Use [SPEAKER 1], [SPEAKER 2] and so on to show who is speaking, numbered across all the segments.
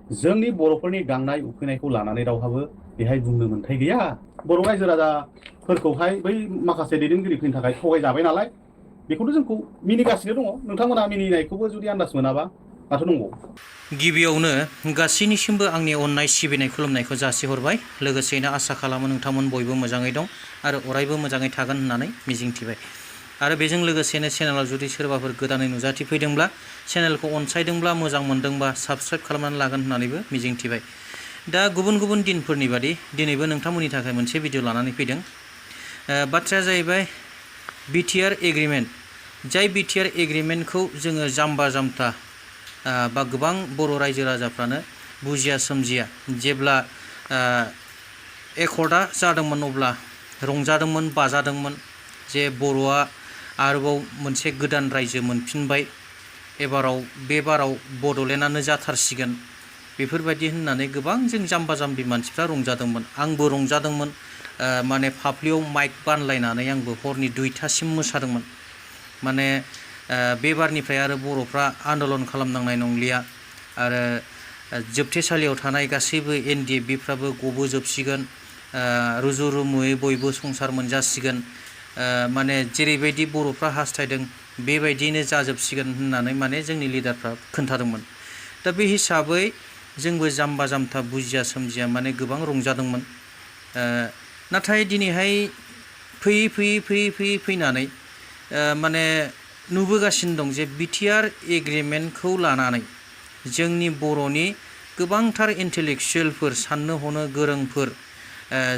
[SPEAKER 1] जोंनि बर'फोरनि गांनाय उखैनायखौ लानानै रावहाबो बेहाय बुंनो मोन्थाय गैया। बर' रायजो राजाफोरखौहाय बै माखासे दैदेनगिरिफोरनि थाखाय थगायजाबाय नालाय बेखौथ' जोंखौ मिनिगासिनो दङ। नोंथांमोना मिनिनायखौबो जुदि आन्दाज मोनाबा माथो दंबावो।
[SPEAKER 2] गिबियावनो गासैनिसिमबो आंनि अननाय सिबिनाय खुलुमनायखौ जासिहरबाय। लोगोसेयैनो आसा खालामो नोंथांमोन बयबो मोजाङै दं आरो अरायबो मोजाङै थागोन होननानै मिजिंथिबाय। आरो बेजों लोगोसेनो चेनेलाव जुदि सोरबाफोर गोदानै नुजाथिफैदोंब्ला चेनेलखौ अनसायदोंब्ला मोजां मोनदोंबा साबस्क्राइब खालामनानै लागोन होननानैबो मिजिंथिबाय। दा गुबुन गुबुन दिनफोरनि बादि दिनैबो नोंथांमोननि थाखाय मोनसे भिडिअ लानानै फैदों। बाथ्राया जाहैबाय BTR एग्रिमेन्ट। जाय BTR एग्रिमेन्टखौ जोङो जाम्बा जाम्था बा गोबां बर' रायजो राजाफ्रानो बुजिया सोमजिया जेब्ला एकर्डआ जादोंमोन अब्ला रंजादोंमोन बाजादोंमोन जे बर'आ आरोबाव मोनसे गोदान रायजो मोनफिनबाय, एबाराव बे बाराव बड'लेण्डआनो जाथारसिगोन बेफोरबायदि होननानै गोबां जों जाम्बा जाम्बि मानसिफ्रा रंजादोंमोन। आंबो रंजादोंमोन। माने फाफ्लियाव माइक बानलायनानै आंबो हरनि 2टासिम मोसादोंमोन। माने बे बारनिफ्राय आरो बर'फ्रा आन्दलन खालामनांनाय नंलिया आरो जोबथेसालियाव थानाय गासैबो NDFBफ्राबो गबोजोबसिगोन, रुजु रुमुयै बयबो संसार मोनजासिगोन, माने जेरैबायदि बर'फ्रा हास्थायदों बेबायदियैनो जाजोबसिगोन होननानै माने जोंनि लिडारफ्रा खोन्थादोंमोन। दा बे हिसाबै जोंबो जाम्बा जाम्था बुजिया सोमजिया माने गोबां रंजादोंमोन। नाथाय दिनैहाय फैयै फैनानै माने नुबोगासिनो दं जे BTR एग्रिमेन्टखौ लानानै जोंनि बर'नि गोबांथार इन्टेलेक्सुयेलफोर, साननो हनो गोरोंफोर,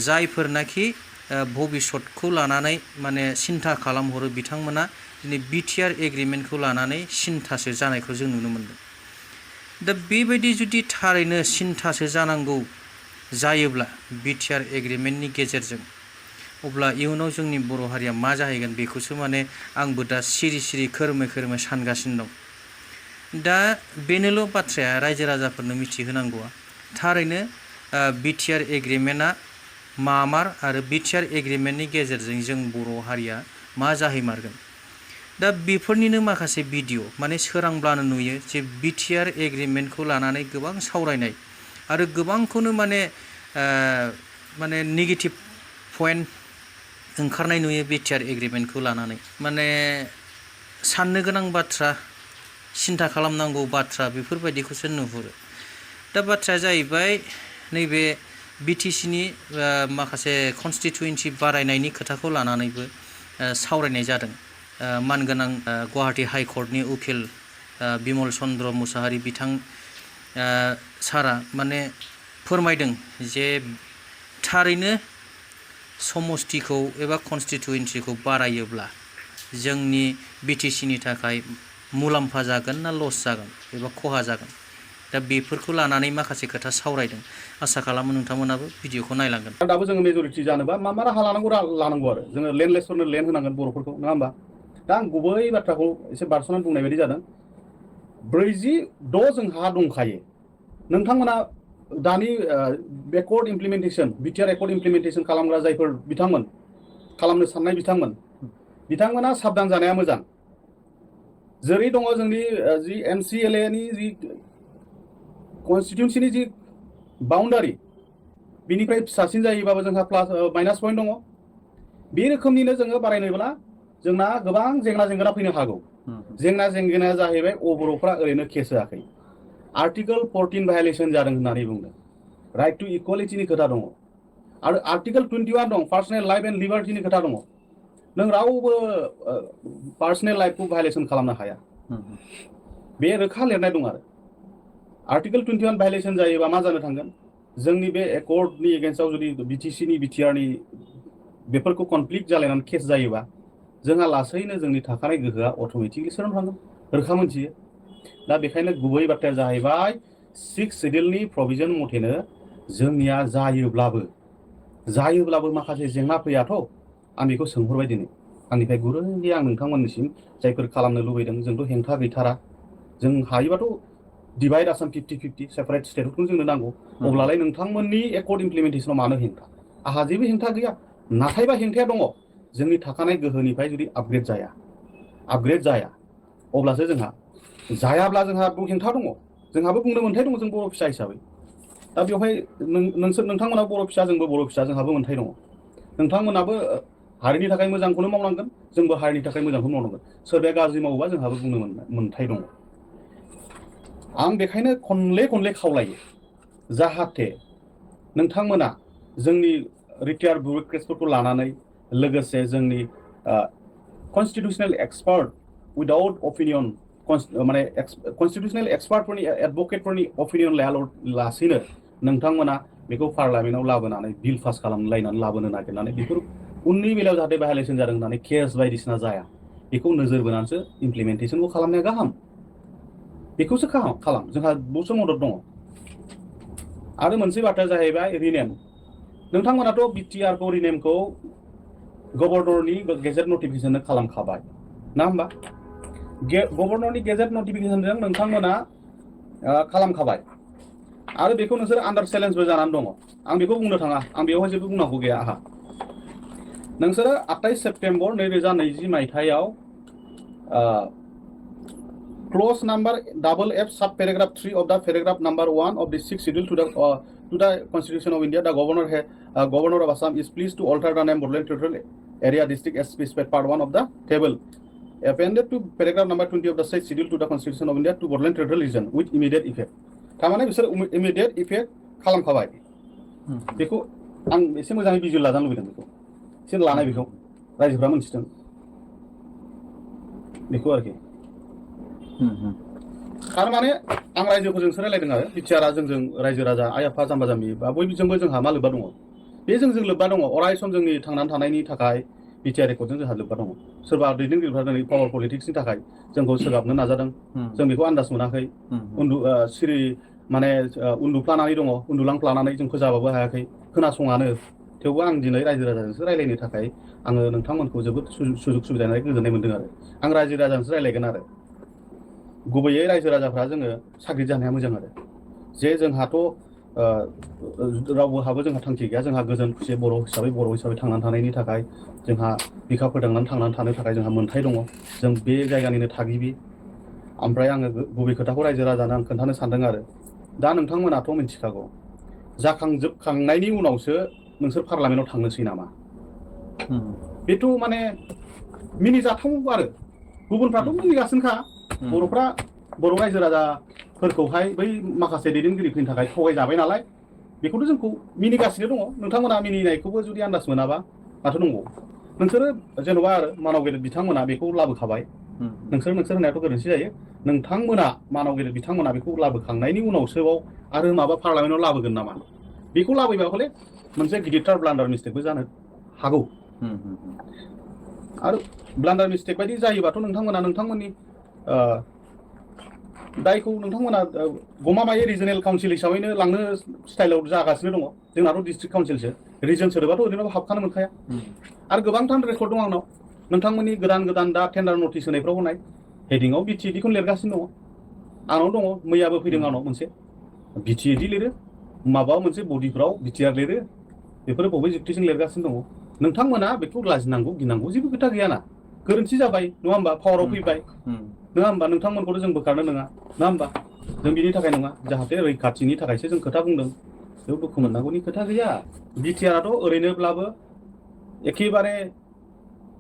[SPEAKER 2] जायफोरनाखि भबिसतखौ लानानै माने सिन्था खालामहरो बिथांमोना दिनै BTR एग्रिमेन्टखौ लानानै सिन्थासो जानायखौ जों नुनो मोनदों। दा बेबायदि जुदि थारैनो सिन्थासो जानांगौ जायोब्ला BTR एग्रिमेन्टनि गेजेरजों, अब्ला इयुनाव जोंनि बर' हारिया मा जाहैगोन बेखौसो माने आंबो दा सिरि सिरि खोरोमै खोरोमै सानगासिनो दं। दा बेनोल' बाथ्राया रायजो राजाफोरनो मिथिहोनांगौआ थारैनो BTR एग्रिमेन्टआ मामार आरो BTR एग्रिमेन्टनि गेजेरजों जों बर' हारिया मा जाहैमारगोन। दा बेफोरनिनो माखासे भिडिअ माने सोरांब्लानो नुयो जे BTR एग्रिमेन्टखौ लानानै गोबां सावरायनाय आरो गोबांखौनो माने नेगेटिभ पइन्ट ओंखारनाय नुयो BTR एग्रिमेन्टखौ लानानै। माने साननो गोनां बाथ्रा, सिन्था खालामनांगौ बाथ्रा बेफोरबायदिखौसो नुहुरो। दा बाथ्राया जाहैबाय नैबे BTCनि माखासे कनस्टिटुयेन्सि बारायनायनि खोथाखौ लानानैबो सावरायनाय जादों। मानगोनां गुवाहाटी हाइकर्टनि उकिल बिमल चन्द्र मुसाहारि बिथां सारा माने फोरमायदों जे थारैनो समस्तिखौ एबा कनस्टिटुयेन्सिखौ बारायोब्ला जोंनि BTCनि थाखाय मुलाम्फा जागोन ना लस जागोन एबा खहा जागोन। दा बेफोरखौ लानानै माखासे खोथा सावरायदों। आसा खालामो नोंथांमोनाबो भिडिअखौ नायलांगोन।
[SPEAKER 1] दाबो जोङो मेजरिटि जानोबा मा राहा लानांगौ आरो जोङो लेन्डलेसफोरनो लेन्ड होनांगोन बर'फोरखौ, नङा होमबा? दा आं गुबै बाथ्राखौ एसे बारस'नानै बुंनाय बायदि जादों। 46 जोंहा दंखायो। नोंथांमोना दानि accord implementation BTR accord implementation खालामग्रा जायफोर बिथांमोन, खालामनो साननाय बिथांमोना साबधान जानाया मोजां। जेरै दङ जोंनि जि MCLA नि जि कनस्टिटिउन्सिनि जि बाउन्डारि, बिनिफ्राय फिसासिन जायोबाबो जोंहा प्लास माइनास पइन्ट दङ। बे रोखोमनिनो जोङो बारायनोब्ला जोंना गोबां जेंना जेंगोना फैनो हागौ। जेंना जेंगोनाया जाहैबाय बर'फ्रा ओरैनो केस होआखै। आर्टिकल 14 भायलेसन जादों होननानै बुंदों। राइट टु इक्वालिटिनि खोथा दङ आरो आर्टिकल 21 दं, पार्सनेल लाइफ एन्ड लिबार्टिनि खोथा दङ। नों रावबो पार्सनेल लाइफखौ भायलेसन खालामनो हाया, बे रोखा लिरनाय दं। आरो आर्टिकल 21 भायलेसन जायोबा मा जानो थांगोन? जोंनि बे एकर्डनि एगेन्स्टआव जुदि BTCनि BTRनि बेफोरखौ कनफ्लिक्ट जालायनानै केस जायोबा जोंहा लासैनो जोंनि थाखानाय गोहोआ अट'मेटिकलि सोरां थांगोन, रोखा मोनथियो। दा बेखायनो गुबै बाथ्राया जाहैबाय 6 सिडिउलनि प्रभिजन मथेनो जोंनिया जायोब्लाबो माखासे जेंना फैयाथ'। आं बेखौ सोंहरबाय दिनै आंनिफ्राय गुरैयै आं नोंथांमोननिसिम, जायफोर खालामनो लुबैदों। जोंथ' हेंथा गैथारा, जों हायोबाथ' डिभाइड आसाम 50-50 सेपारेट स्टेटखौनो जोंनो नांगौ। अब्लालाय नोंथांमोननि एकर्ड इमप्लिमेन्टेसनाव मानो हेंथा? आंहा जेबो हेंथा गैया। नाथायबा हेंथाया दङ, जोंनि थाखानाय गोहोनिफ्राय जुदि आपग्रेड जाया अब्लासो जोंहा, जायाब्ला जोंहा हेंथा दङ। जोंहाबो बुंनो मोन्थाय दङ जों बर' फिसा हिसाबै दा बेवहाय नोंथांमोना बर' फिसा जोंबो बर' फिसा जोंहाबो मोन्थाय दङ नोंथांमोनाबो हारिनि थाखाय मोजांखौनो मावनांगोन जोंबो हारिनि थाखाय मोजांखौनो मावनांगोन सोरबाया गाज्रि मावोबा जोंहाबो बुंनो मोन्थाय दङ आं बेखायनो खनले खावलायो जाहाथे नोंथांमोना जोंनि रिटायार्ड बिउरोक्रेट्सफोरखौ लानानै लोगोसे जोंनि कन्स्टिटिउसनेल एक्सपार्ट उइदाउट अपिनियन माने कन्स्टिटिउसनेल एक्सपार्टफोरनि एडभकेटफोरनि अपिनियन लासिनो नोंथांमोना बेखौ पार्लामेन्टआव लाबोनानै बिल पास खालामलायनानै लाबोनो नागिरनानै बेफोर उननि बेलायाव जाहाथे भायलेसन जादों होननानै केस बायदिसिना जाया बेखौ नोजोर बोनानैसो इमप्लिमेन्टेसनखौ खालामनाया गाहाम बेखौसो खालाम जोंहा बहुदसो मदद दङ आरो मोनसे बाथ्राया जाहैबाय रिनेम नोंथांमोनाथ' BTR खौ रिनेमखौ गभर्नरनि गेजेट नटिफिकेसन खालामखाबाय ना होमबा गभर्नरनि गेजेट नटिफिकेसनजों नोंथांमोना खालामखाबाय आरो बेखौ नोंसोर आन्डार चेलेन्जबो जानानै दङ आं बेखौ बुंनो थाङा आं बेवहाय जेबो बुंनांगौ गैया आहा नोंसोरो 28 सेप्टेम्बर 2020 मायथाइयाव clause number FF sub paragraph 3 of the paragraph number 1 of the 6th schedule to the Constitution of India, the governor of Assam is pleased to alter the name Bodoland Territorial Area District as specified part 1 of the table appended to paragraph number 20 of the 6th schedule to the Constitution of India to Bodoland Territorial Region with immediate effect. थारमाने बिसोर immediate effect खालामखाबाय बेखौ आं एसे मोजाङै बिजिर लाजानो लुबैदों बेखौ एसे लानाय बेखौ रायजोफ्रा मोनथिथों बेखौ आरोखि थारमाने आं रायजोफोरजोंसो रायलायदों आरो BTR जोंजों रायजो राजा आइ आफा जाम्बा जाम्बि बा बयजोंबो जोंहा मा लोब्बा दङ बे जोंजों लोब्बा दङ अराय सम जोंनि थांनानै थानायनि थाखाय BTR रेकर्डजों जोंहा लोब्बा दङ सोरबा दैदेनगिरिफ्रा दिनै पावार पलिटिक्सनि थाखाय जोंखौ सोगाबनो नाजादों जों बेखौ आन्दाज मोनाखै सिरि माने उन्दुफ्लानानै दङ उन्दुलांफ्लानानै जों फोजाबाबो हायाखै खोनासङानो थेवबो आं दिनै रायजो राजाजोंसो रायलायनो थाखाय आङो नोंथांमोनखौ जोबोद सुजुग सुबिदा होनानै गोजोननाय मोनदों आरो आं रायजो राजाजोंसो रायलायगोन आरो गुबैयै रायजो राजाफ्रा जोङो साग्रिद जानाया मोजां आरो जे जोंहाथ' रावबोहाबो जोंहा थांखि गैया जोंहा गोजोन खुसि बर' हिसाबै थांनानै थानायनि थाखाय जोंहा बिखा फोदांनानै थांनानै थानो थाखाय जोंहा मोन्थाय दङ जों बे जायगानिनो थागिबि ओमफ्राय आङो गुबै खोथाखौ रायजो राजानो आं खोन्थानो सानदों आरो दा नोंथांमोनाथ' मिथिखागौ जाखांजोबखांनायनि उनावसो नोंसोर पार्लामेन्टआव थांनोसै नामा बेथ' माने मिनिजाथाव आरो गुबुनफ्राथ' मिनिगासिनोखा बर'फ्रा बर' रायजो राजाफोरखौहाय बै माखासे दैदेनगिरिफोरनि थाखाय थगायजाबाय नालाय बेखौथ' जोंखौ मिनिगासिनो दङ नोंथांमोना मिनिनायखौबो जुदि आन्दाज मोनाबा माथो दंबावो नोंसोरो जेन'बा आरो मानाव गेदेर बिथांमोना बेखौ लाबोखाबाय नोंसोर होननायाथ' गोरोन्थि जायो नोंथांमोना मानाव गेदेर बिथांमोना बेखौ लाबोखांनायनि उनावसोबाव आरो माबा पार्लामेन्टआव लाबोगोन नामा बेखौ लाबोयोबा हले मोनसे गिदिरथार ब्लान्डार मिस्टेकबो जानो हागौ आरो ब्लान्डार मिस्टेक बायदि जायोबाथ' नोंथांमोना नोंथांमोननि दायखौ नोंथांमोना गमामायै रिजनेल काउन्सिल हिसाबैनो लांनो स्टाइलाव जागासिनो दङ जोंनाथ' डिस्ट्रिक्ट काउन्सिलसो रिजन सोदोबाथ' ओरैनोबो हाबखानो मोनखाया आरो गोबांथार रेकर्ड दं आंनाव नोंथांमोननि गोदान दा टेन्डार नटिस होनायफ्राव होनाय हेडिंआव BTD खौनो लिरगासिनो दङ आंनाव दङ मैयाबो फैदों आंनाव मोनसे BTD लिरो माबा मोनसे बडिफ्राव BTR लिरो बेफोरो बबे जुक्तिजों लिरगासिनो दङ नोंथांमोना बेखौ लाजिनांगौ गिनांगौ जेबो खोथा गैयाना गोरोन्थि जाबाय नङा होमबा पावाराव फैबाय नङा होमबा नोंथांमोनखौथ' जों बोखारनो नङा नङा होमबा जों बिनि थाखाय नङा जाहाथे रैखाथिनि थाखायसो जों खोथा बुंदों बेयाव दुखु मोननांगौनि खोथा गैया BTRआथ' ओरैनोब्लाबो एखेबारे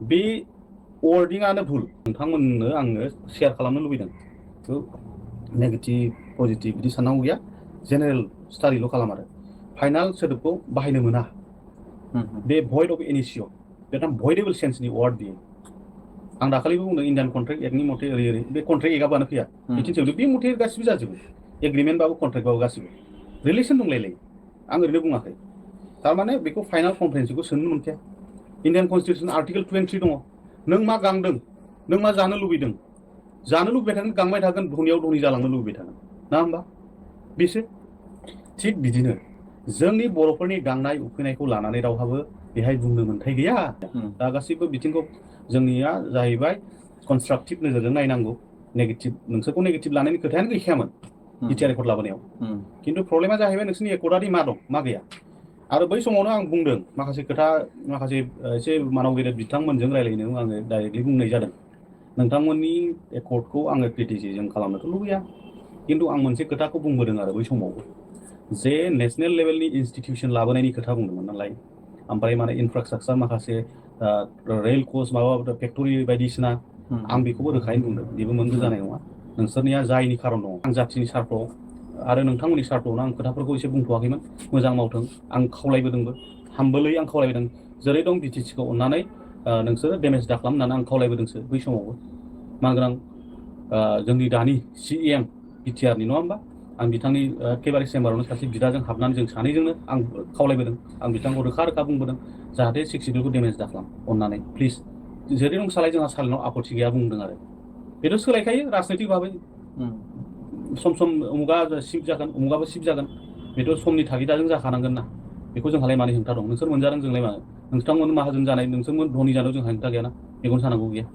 [SPEAKER 1] बे वर्डिंआनो भुल नोंथांमोननो आङो शेयार खालामनो लुबैदों नेगेटिभ पजिटिभ बिदि साननांगौ गैया जेनेरेल स्टाडिल' खालाम आरो फाइनाल सोदोबखौ बाहायनो मोना बे भइड अफ एनिसिय बेटा भइडेबल सेन्सनि वार्ड बियो आं दाखालिबो बुंदों इन्डियान कन्ट्रेक्ट एक्टनि मथे ओरै बे कन्ट्रेक्ट एक्टआबानो फैया बिथिंजों बे मथे गासिबो जाजोबो एग्रिमेन्टबाबो कन्ट्रेक्टबाबो गासिबो रिलेसन दंलायलायो आं ओरैनो बुङाखै थारमाने बेखौ फाइनाल कन्फारेन्सखौ सोंनो मोनखाया इन्डियान कन्स्टिटिउसन आर्टिकेल 23 दङ नों मा गांदों नों मा जानो लुबैदों जानो लुबैबाय थागोन गांबाय थागोन धनियाव धनि जालांनो लुबैबाय थागोन ना होमबा बेसो थिग बिदिनो जोंनि बर'फोरनि गांनाय उखैनायखौ लानानै रावहाबो बेहाय बुंनो मोन्थाय गैया दा गासैबो बिथिंखौ जोंनिया जाहैबाय कनस्ट्राक्टिभ नोजोरजों नायनांगौ नेगेटिभ नोंसोरखौ नेगेटिभ लानायनि खोथायानो गैखायामोन BTR रेकर्ड लाबोनायाव खिन्थु प्रब्लेमा जाहैबाय नोंसोरनि रेकर्डआदि मा दं मा गैया आरो बै समावनो आं बुंदों माखासे खोथा माखासे एसे मानाव गेदेर बिथांमोनजों रायलायनो आङो डाइरेक्टलि बुंनाय जादों नोंथांमोननि रेकर्डखौ आङो क्रिटिसिजम खालामनोथ' लुबैया खिन्थु आं मोनसे खोथाखौ बुंबोदों आरो बै समाव जे नेशनेल लेभेलनि इनस्टिटिउसन लाबोनायनि खोथा बुंदोंमोन नालाय ओमफ्राय माने इनफ्रास्ट्राक्चार माखासे रेल कच माबा फेक्टरि बायदिसिना आं बेखौबो रोखायै बुंदों बेबो मोनबो जानाय नङा नोंसोरनिया जायनि खारन दङ आं जाथिनि सार्थआव आरो नोंथांमोननि सार्थआवनो आं खोथाफोरखौ एसे बुंथ'वाखैमोन मोजां मावथों आं खावलायबोदोंबो हामबोलै आं खावलायबोदों जेरै दं BTC खौ अननानै नोंसोरो डेमेज दा खालाम होननानै आं खावलायबोदोंसो बै समावबो मानोना जोंनि दानि CM BTR नि नङा होमबा आं बिथांनि एखेबारे चेम्बारावनो सासे बिदाजों हाबनानै जों सानैजोंनो आं खावलायबोदों आं बिथांखौ रोखा रोखा बुंबोदों जाहाथे 6 सिडिउलखौ डेमेज दा खालाम अननानै प्लिज जेरै दं सालाय जोंहा सालायनायाव आपत्ति गैया बुंदों आरो बेथ' सोलायखायो राजनैतिक भाबै सम सम उमुगा शिफ्ट जागोन उमुगाबो शिफ्ट जागोन बेथ' समनि थागिदाजों जाखानांगोन ना बेखौ जोंहालाय मानो हेंथा दं नोंसोर मोनजादों जोंलाय मानो नोंथांमोन माहाजोन जानाय नोंसोरमोन धनि जानायाव जोंहा हेंथा गैयाना मेगन सानांगौ गैया